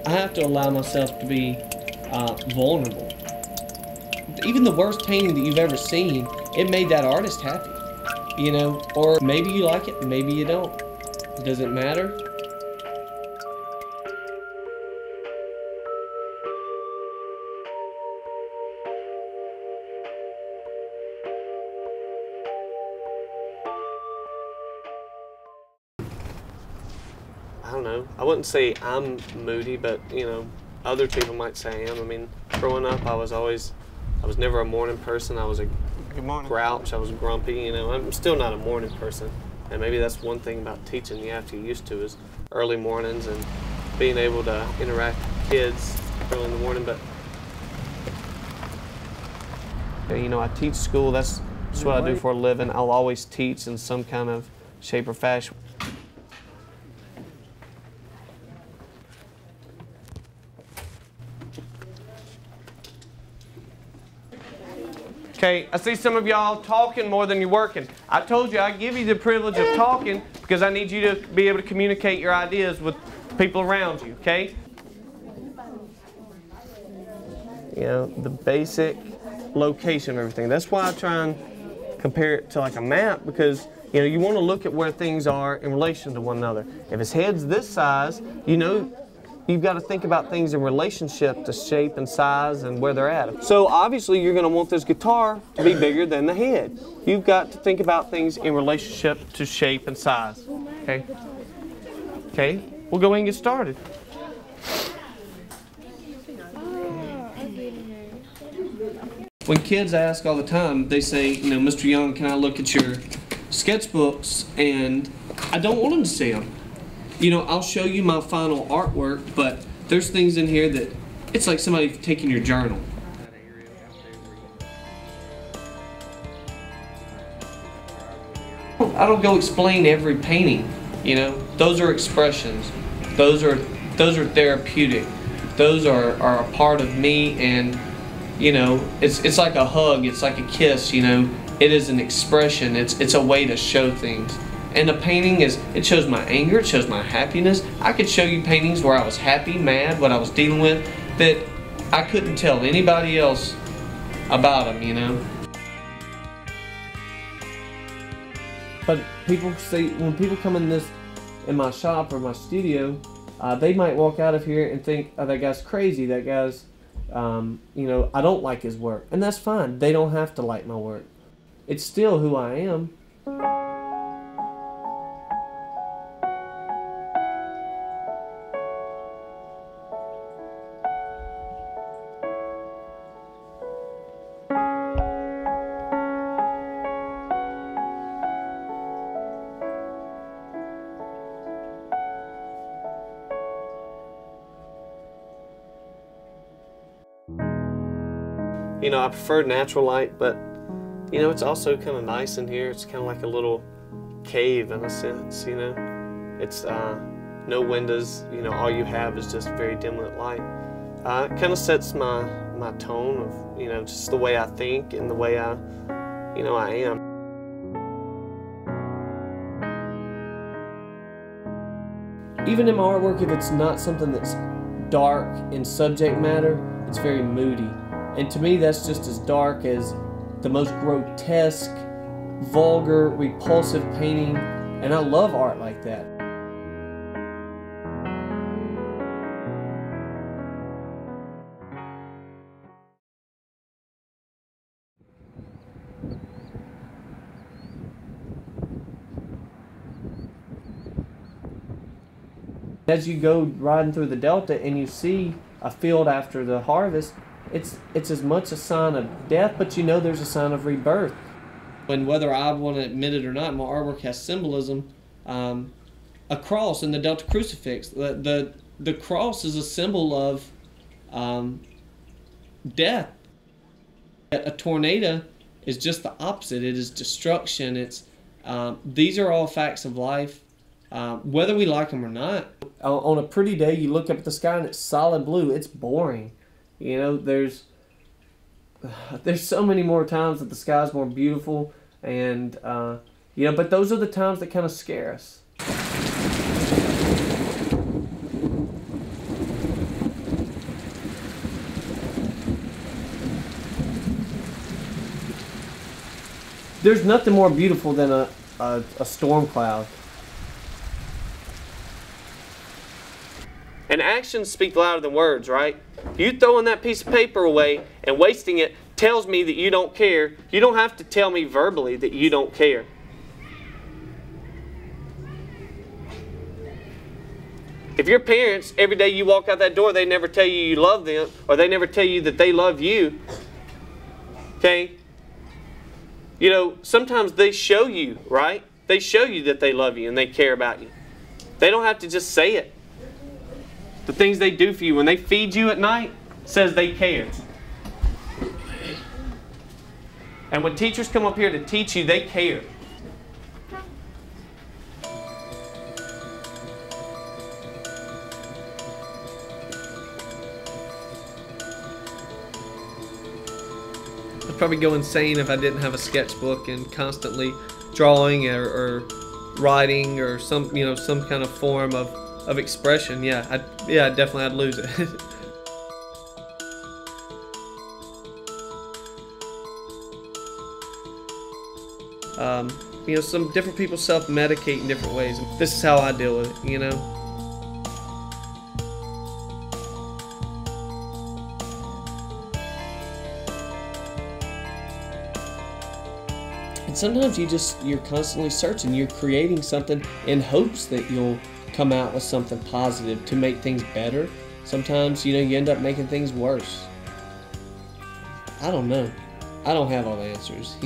I have to allow myself to be vulnerable. Even the worst painting that you've ever seen, it made that artist happy, you know? Or maybe you like it, maybe you don't. Does it matter? I don't know. I wouldn't say I'm moody, but you know, other people might say I am. I mean, growing up, I was never a morning person. I was a grouch. I was grumpy. You know, I'm still not a morning person, and maybe that's one thing about teaching you have to get used to is early mornings and being able to interact with kids early in the morning. But you know, I teach school. That's what I do for a living. I'll always teach in some kind of shape or fashion. Okay, I see some of y'all talking more than you're working. I told you I'd give you the privilege of talking because I need you to be able to communicate your ideas with people around you, okay? You know, the basic location of everything. That's why I try and compare it to like a map, because you know, you want to look at where things are in relation to one another. If his head's this size, you know, you've got to think about things in relationship to shape and size and where they're at. So obviously you're going to want this guitar to be bigger than the head. You've got to think about things in relationship to shape and size. Okay? Okay, we'll go ahead and get started. When kids ask all the time, they say, you know, Mr. Young, can I look at your sketchbooks? And I don't want them to see them. You know, I'll show you my final artwork, but there's things in here that it's like somebody taking your journal. I don't go explain every painting, you know. Those are expressions. Those are therapeutic. Those are a part of me, and you know, it's like a hug, it's like a kiss, you know. It is an expression, it's a way to show things. And a painting it shows my anger, it shows my happiness. I could show you paintings where I was happy, mad, what I was dealing with, that I couldn't tell anybody else about them, you know. But people say, when people come in my shop or my studio, they might walk out of here and think, oh, that guy's crazy, that guy's, you know, I don't like his work. And that's fine, they don't have to like my work. It's still who I am. You know, I prefer natural light, but you know, it's also kind of nice in here. It's kind of like a little cave in a sense, you know. It's no windows, you know, all you have is just very dim lit light. It kind of sets my tone of, you know, just the way I think and the way I am. Even in my artwork, if it's not something that's dark in subject matter, it's very moody. And to me, that's just as dark as the most grotesque, vulgar, repulsive painting. And I love art like that. As you go riding through the Delta and you see a field after the harvest, it's as much a sign of death, but you know there's a sign of rebirth. And whether I want to admit it or not, my artwork has symbolism. A cross and the Delta crucifix. The cross is a symbol of death. A tornado is just the opposite. It is destruction. These are all facts of life, whether we like them or not. On a pretty day, you look up at the sky and it's solid blue. It's boring. You know, there's so many more times that the sky's more beautiful, and you know, but those are the times that kind of scare us. There's nothing more beautiful than a storm cloud. And actions speak louder than words, right? You throwing that piece of paper away and wasting it tells me that you don't care. You don't have to tell me verbally that you don't care. If your parents, every day you walk out that door, they never tell you you love them, or they never tell you that they love you, okay? You know, sometimes they show you, right? They show you that they love you and they care about you. They don't have to just say it. The things they do for you when they feed you at night says they care. And when teachers come up here to teach you, they care. I'd probably go insane if I didn't have a sketchbook and constantly drawing or writing or some kind of form of expression. Yeah, definitely I'd lose it. Some different people self-medicate in different ways. This is how I deal with it, you know. And sometimes you're constantly searching, you're creating something in hopes that you'll come out with something positive to make things better. Sometimes, you end up making things worse. I don't know. I don't have all the answers,